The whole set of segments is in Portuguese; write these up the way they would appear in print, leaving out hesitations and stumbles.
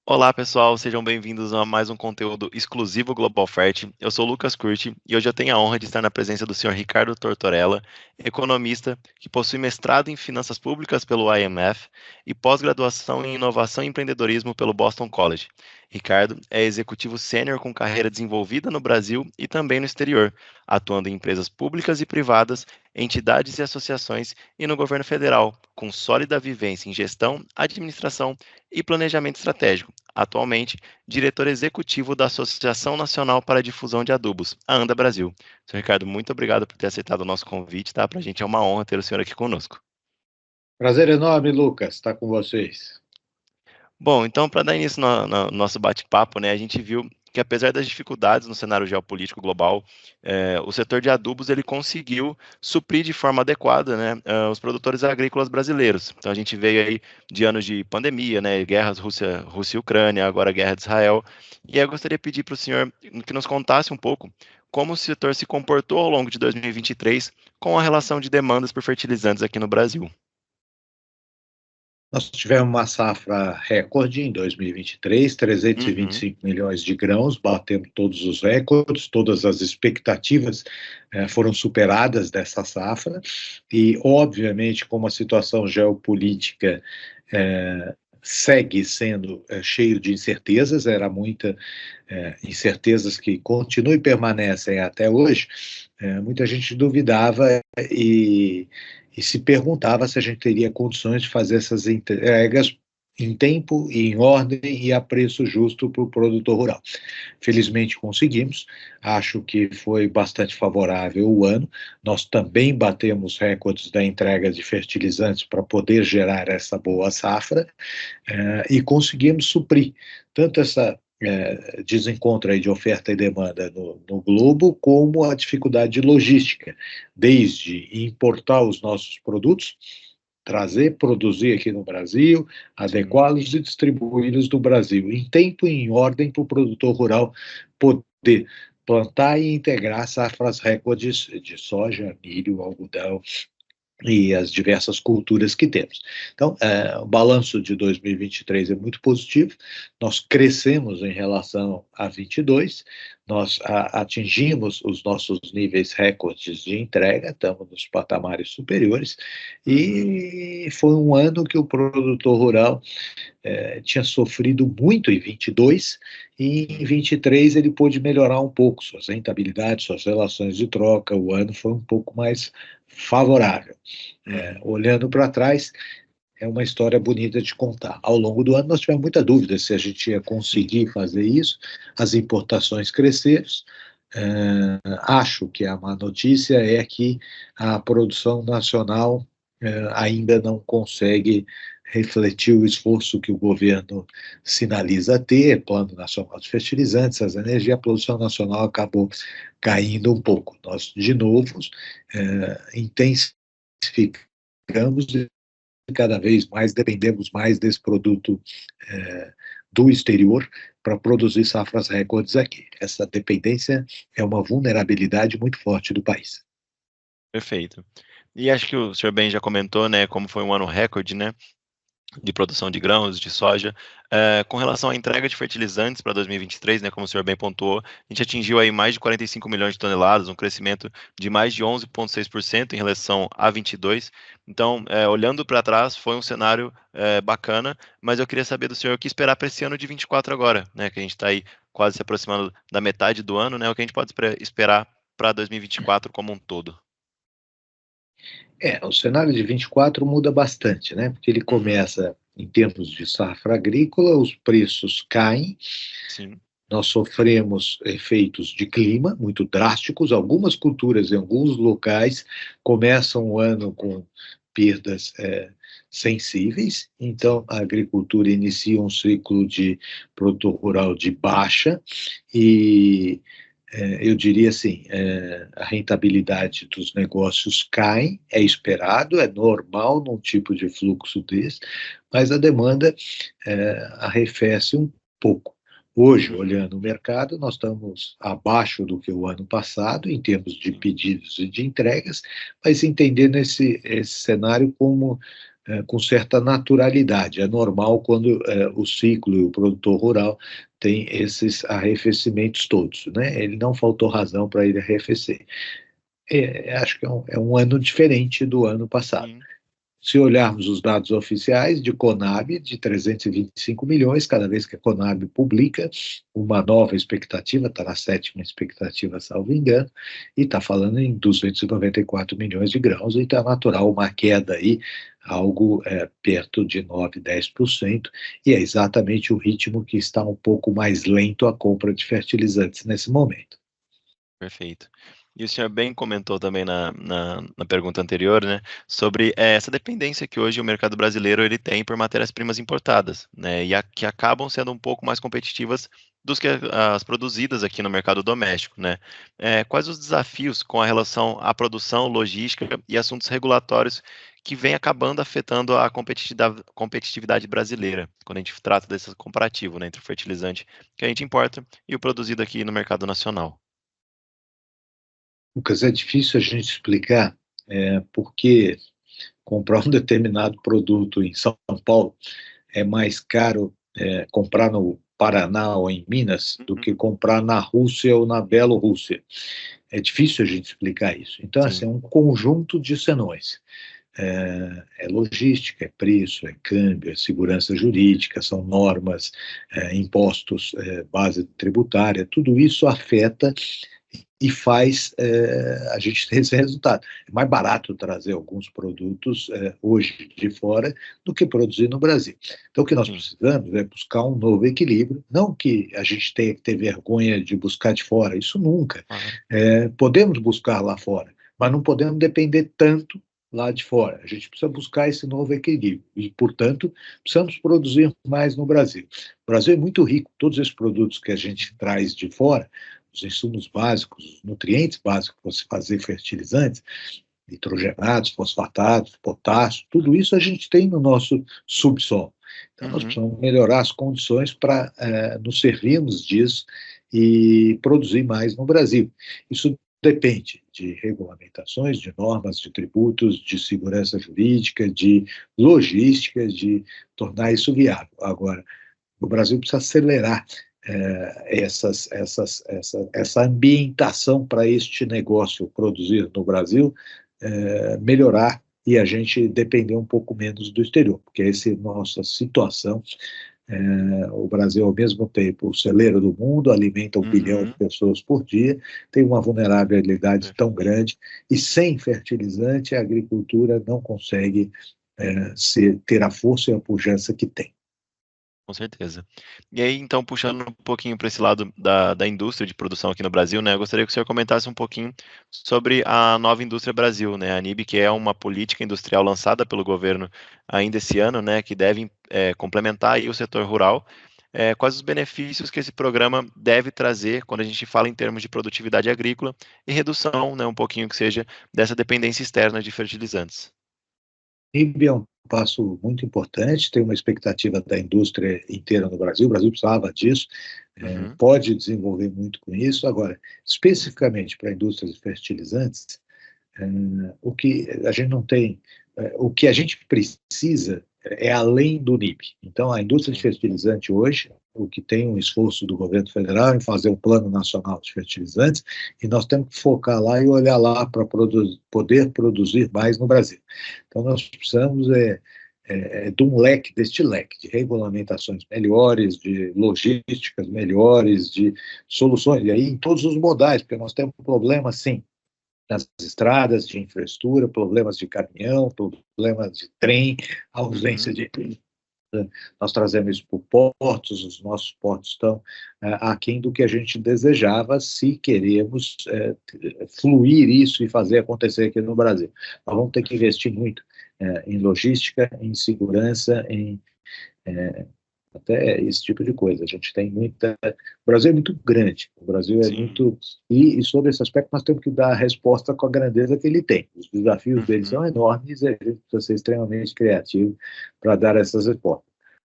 Olá, pessoal, sejam bem-vindos a mais um conteúdo exclusivo Global Fert. Eu sou o Lucas Curti e hoje eu tenho a honra de estar na presença do senhor Ricardo Tortorella, economista que possui mestrado em Finanças Públicas pelo IMF e pós-graduação em Inovação e Empreendedorismo pelo Boston College. Ricardo é executivo sênior com carreira desenvolvida no Brasil e também no exterior, atuando em empresas públicas e privadas, entidades e associações e no governo federal, com sólida vivência em gestão, administração e planejamento estratégico. Atualmente, diretor executivo da Associação Nacional para a Difusão de Adubos, a ANDA Brasil. Senhor Ricardo, muito obrigado por ter aceitado o nosso convite, tá? Para a gente é uma honra ter o senhor aqui conosco. Prazer enorme, Lucas, estar com vocês. Bom, então, para dar início no nosso bate-papo, né, a gente viu que apesar das dificuldades no cenário geopolítico global, o setor de adubos ele conseguiu suprir de forma adequada, né, os produtores agrícolas brasileiros. Então a gente veio aí de anos de pandemia, né, guerras Rússia e Ucrânia, agora a guerra de Israel. E aí eu gostaria de pedir para o senhor que nos contasse um pouco como o setor se comportou ao longo de 2023 com a relação de demandas por fertilizantes aqui no Brasil. Nós tivemos uma safra recorde em 2023, Uhum, 325 milhões de grãos, batendo todos os recordes, todas as expectativas foram superadas dessa safra, e, obviamente, como a situação geopolítica segue sendo cheio de incertezas, era muita incertezas que continuam e permanecem até hoje, muita gente duvidava e se perguntava se a gente teria condições de fazer essas entregas em tempo, e em ordem e a preço justo para o produtor rural. Felizmente conseguimos, acho que foi bastante favorável o ano. Nós também batemos recordes da entrega de fertilizantes para poder gerar essa boa safra, e conseguimos suprir tanto essa desencontro aí de oferta e demanda no globo, como a dificuldade de logística, desde importar os nossos produtos, trazer, produzir aqui no Brasil, sim. adequá-los e distribuí-los no Brasil, em tempo e em ordem para o produtor rural poder plantar e integrar safras recordes de soja, milho, algodão, e as diversas culturas que temos. Então, o balanço de 2023 é muito positivo, nós crescemos em relação a 22, nós atingimos os nossos níveis recordes de entrega, estamos nos patamares superiores, Uhum. e foi um ano que o produtor rural tinha sofrido muito em 22, e em Sim. 23 ele pôde melhorar um pouco suas rentabilidades, suas relações de troca, o ano foi um pouco mais favorável. Uhum. Olhando para trás, é uma história bonita de contar. Ao longo do ano, nós tivemos muita dúvida se a gente ia Sim. conseguir fazer isso, as importações cresceram. Acho que a má notícia é que a produção nacional ainda não consegue refletir o esforço que o governo sinaliza ter, Plano Nacional de Fertilizantes, as energias, a produção nacional acabou caindo um pouco. Nós, de novo, intensificamos e cada vez mais dependemos mais desse produto do exterior para produzir safras recordes aqui. Essa dependência é uma vulnerabilidade muito forte do país. Perfeito. E acho que o senhor bem já comentou, né, como foi um ano recorde, né, de produção de grãos, de soja. Com relação à entrega de fertilizantes para 2023, né, como o senhor bem pontuou, a gente atingiu aí mais de 45 milhões de toneladas, um crescimento de mais de 11,6% em relação a 22. Então, olhando para trás, foi um cenário bacana, mas eu queria saber do senhor o que esperar para esse ano de 24 agora, né, que a gente está aí quase se aproximando da metade do ano, né, o que a gente pode esperar para 2024 como um todo. O cenário de 24 muda bastante, né? Porque ele Uhum, começa em termos de safra agrícola, os preços caem, sim. nós sofremos efeitos de clima muito drásticos, algumas culturas em alguns locais começam o ano com perdas sensíveis, então a agricultura inicia um ciclo de produtor rural de baixa, e eu diria assim, a rentabilidade dos negócios cai, é esperado, é normal num tipo de fluxo desse, mas a demanda arrefece um pouco. Hoje, Uhum, olhando o mercado, nós estamos abaixo do que o ano passado, em termos de sim. pedidos e de entregas, mas entendendo esse cenário como com certa naturalidade. É normal quando o ciclo e o produtor rural tem esses arrefecimentos todos, né? Ele não faltou razão para ele arrefecer. Acho que é um ano diferente do ano passado. Sim. Se olharmos os dados oficiais de Conab, de 325 milhões, cada vez que a Conab publica uma nova expectativa, está na sétima expectativa, salvo engano, e está falando em 294 milhões de grãos, e está natural uma queda aí, algo perto de 9, 10%, e é exatamente o ritmo que está um pouco mais lento a compra de fertilizantes nesse momento. Perfeito. E o senhor bem comentou também na pergunta anterior, né, sobre essa dependência que hoje o mercado brasileiro ele tem por matérias-primas importadas, né, que acabam sendo um pouco mais competitivas dos que as produzidas aqui no mercado doméstico, né. Quais os desafios com a relação à produção, logística e assuntos regulatórios que vem acabando afetando a competitividade brasileira, quando a gente trata desse comparativo, né, entre o fertilizante que a gente importa e o produzido aqui no mercado nacional? Lucas, é difícil a gente explicar porque comprar um determinado produto em São Paulo é mais caro comprar no Paraná ou em Minas do Uhum. que comprar na Rússia ou na Bielorrússia. É difícil a gente explicar isso. Então, assim, Sim. é um conjunto de senões. Logística, é preço, é câmbio, é segurança jurídica, são normas, impostos, base tributária, tudo isso afeta e faz a gente ter esse resultado. É mais barato trazer alguns produtos hoje de fora do que produzir no Brasil. Então, o que nós Sim. precisamos é buscar um novo equilíbrio, não que a gente tenha que ter vergonha de buscar de fora, isso nunca. Claro. Podemos buscar lá fora, mas não podemos depender tanto lá de fora. A gente precisa buscar esse novo equilíbrio e, portanto, precisamos produzir mais no Brasil. O Brasil é muito rico, todos esses produtos que a gente traz de fora, os insumos básicos, os nutrientes básicos para se fazer fertilizantes, nitrogenados, fosfatados, potássio, tudo isso a gente tem no nosso subsolo. Então, nós Uhum. precisamos melhorar as condições para nos servirmos disso e produzir mais no Brasil. Isso depende de regulamentações, de normas, de tributos, de segurança jurídica, de logística, de tornar isso viável. Agora, o Brasil precisa acelerar essa ambientação para este negócio produzir no Brasil melhorar e a gente depender um pouco menos do exterior, porque essa é a nossa situação. O Brasil, ao mesmo tempo, o celeiro do mundo, alimenta 1 bilhão de Uhum. pessoas por dia, tem uma vulnerabilidade tão Perfeito. grande, e sem fertilizante a agricultura não consegue ter a força e a pujança que tem. Com certeza. E aí, então, puxando um pouquinho para esse lado da indústria de produção aqui no Brasil, né, eu gostaria que o senhor comentasse um pouquinho sobre a Nova Indústria Brasil, né, a NIB, que é uma política industrial lançada pelo governo ainda esse ano, né, que deve complementar aí o setor rural. Quais os benefícios que esse programa deve trazer quando a gente fala em termos de produtividade agrícola e redução, né, um pouquinho que seja, dessa dependência externa de fertilizantes? NIB é um passo muito importante, tem uma expectativa da indústria inteira no Brasil, o Brasil precisava disso, Uhum. pode desenvolver muito com isso. Agora, especificamente para a indústria de fertilizantes, o que a gente não tem, o que a gente precisa é além do NIB. Então, a indústria de Sim. fertilizante hoje, o que tem um esforço do governo federal em fazer um plano nacional de fertilizantes, e nós temos que focar lá e olhar lá para poder produzir mais no Brasil. Então, nós precisamos de um leque, deste leque, de regulamentações melhores, de logísticas melhores, de soluções, e aí em todos os modais, porque nós temos um problema, sim, nas estradas, de infraestrutura, problemas de caminhão, problemas de trem, ausência Uhum. de. Nós trazemos isso por portos, os nossos portos estão aquém do que a gente desejava se queremos fluir isso e fazer acontecer aqui no Brasil. Nós vamos ter que investir muito em logística, em segurança, em até esse tipo de coisa. A gente tem muita. O Brasil é muito grande, o Brasil é Sim. muito. E sobre esse aspecto, nós temos que dar a resposta com a grandeza que ele tem. Os desafios dele Uhum. são enormes e a gente precisa ser extremamente criativo para dar essas respostas.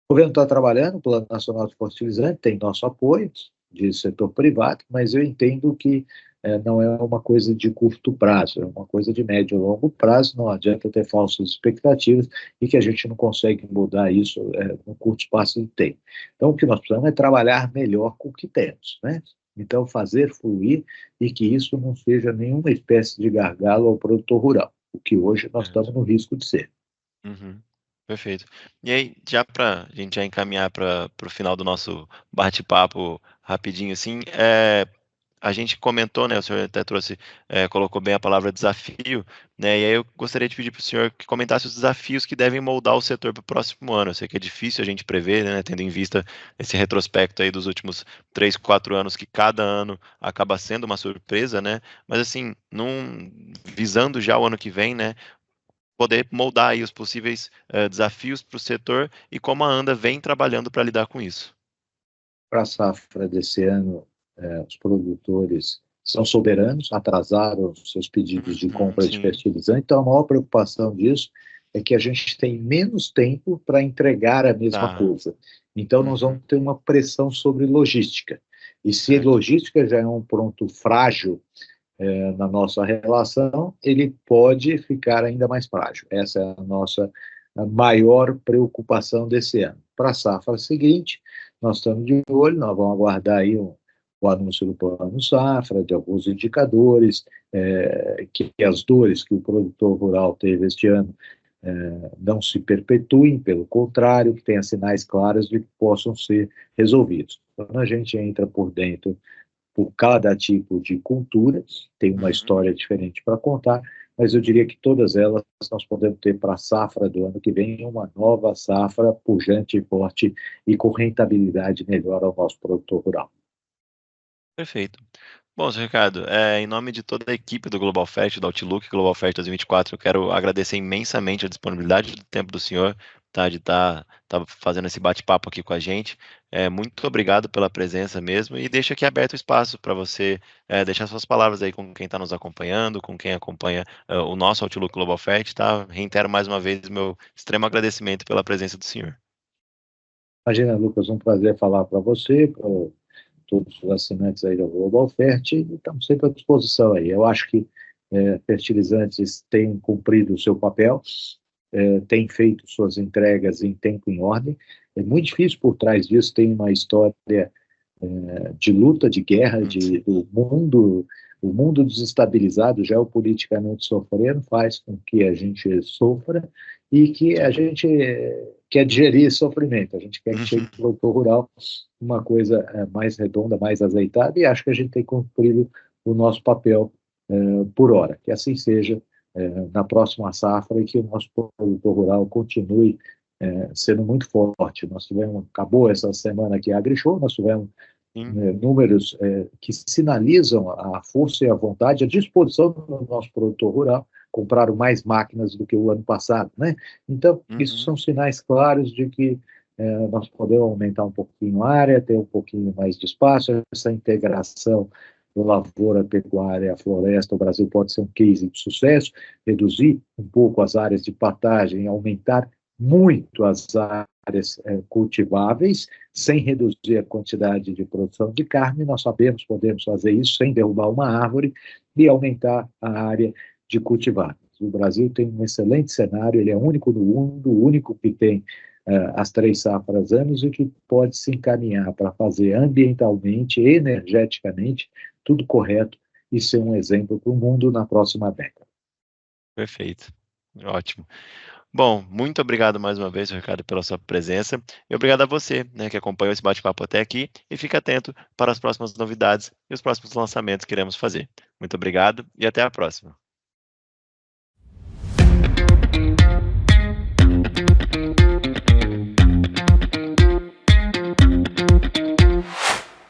O governo está trabalhando, o Plano Nacional de Fertilizante tem nosso apoio de setor privado, mas eu entendo que não é uma coisa de curto prazo, é uma coisa de médio e longo prazo. Não adianta ter falsas expectativas e que a gente não consegue mudar isso num curto espaço de tempo. Então, o que nós precisamos é trabalhar melhor com o que temos, né? Então, fazer fluir e que isso não seja nenhuma espécie de gargalo ao produtor rural, o que hoje nós estamos no risco de ser. Uhum. Perfeito. E aí, já para a gente já encaminhar para o final do nosso bate-papo rapidinho, assim, a gente comentou, né, o senhor até trouxe, colocou bem a palavra desafio, né, e aí eu gostaria de pedir para o senhor que comentasse os desafios que devem moldar o setor para o próximo ano. Eu sei que é difícil a gente prever, né, tendo em vista esse retrospecto aí dos últimos 3, 4 anos, que cada ano acaba sendo uma surpresa, né, mas assim, visando já o ano que vem, né, poder moldar aí os possíveis desafios para o setor e como a ANDA vem trabalhando para lidar com isso. Para a safra desse ano, os produtores são soberanos, atrasaram os seus pedidos de compra de Sim. fertilizante, então a maior preocupação disso é que a gente tem menos tempo para entregar a mesma Tá. coisa. Então nós vamos ter uma pressão sobre logística. E se Certo. logística já é um ponto frágil na nossa relação, ele pode ficar ainda mais frágil. Essa é a nossa maior preocupação desse ano. Para a safra seguinte, nós estamos de olho, nós vamos aguardar aí o anúncio do plano safra, de alguns indicadores, que as dores que o produtor rural teve este ano não se perpetuem, pelo contrário, que tenha sinais claros de que possam ser resolvidos. Quando a gente entra por dentro por cada tipo de cultura, tem uma história diferente para contar, mas eu diria que todas elas nós podemos ter para a safra do ano que vem uma nova safra pujante e forte e com rentabilidade melhor ao nosso produtor rural. Perfeito. Bom, senhor Ricardo, em nome de toda a equipe do Global Fest, do Outlook Global Fest 2024, eu quero agradecer imensamente a disponibilidade do tempo do senhor, tá, de estar fazendo esse bate-papo aqui com a gente. Muito obrigado pela presença mesmo e deixo aqui aberto o espaço para você deixar suas palavras aí com quem está nos acompanhando, com quem acompanha o nosso Outlook Global Fest, tá? Reitero mais uma vez meu extremo agradecimento pela presença do senhor. Imagina, Lucas, um prazer falar para você, para todos os assinantes aí da Global Fert, e estamos sempre à disposição aí. Eu acho que fertilizantes têm cumprido o seu papel, têm feito suas entregas em tempo e em ordem. É muito difícil por trás disso, tem uma história de luta, de guerra, do mundo, o mundo desestabilizado, geopoliticamente sofrendo, faz com que a gente sofra e que a gente quer digerir esse sofrimento. A gente quer que chegue para o produtor rural uma coisa mais redonda, mais azeitada, e acho que a gente tem cumprido o nosso papel por hora. Que assim seja na próxima safra e que o nosso produtor rural continue sendo muito forte. Nós tivemos, acabou essa semana aqui a AgriShow, nós tivemos números que sinalizam a força e a vontade, a disposição do nosso produtor rural, compraram mais máquinas do que o ano passado, né? Então, isso são sinais claros de que nós podemos aumentar um pouquinho a área, ter um pouquinho mais de espaço, essa integração lavoura, pecuária, floresta, o Brasil pode ser um case de sucesso, reduzir um pouco as áreas de pastagem, aumentar muito as áreas cultiváveis, sem reduzir a quantidade de produção de carne. Nós sabemos, podemos fazer isso sem derrubar uma árvore e aumentar a área de cultiváveis. O Brasil tem um excelente cenário, ele é único no mundo, o único que tem as 3 safras anos e que pode se encaminhar para fazer ambientalmente, energeticamente, tudo correto e ser um exemplo para o mundo na próxima década. Perfeito. Ótimo. Bom, muito obrigado mais uma vez, Ricardo, pela sua presença e obrigado a você, né, que acompanhou esse bate-papo até aqui e fica atento para as próximas novidades e os próximos lançamentos que iremos fazer. Muito obrigado e até a próxima.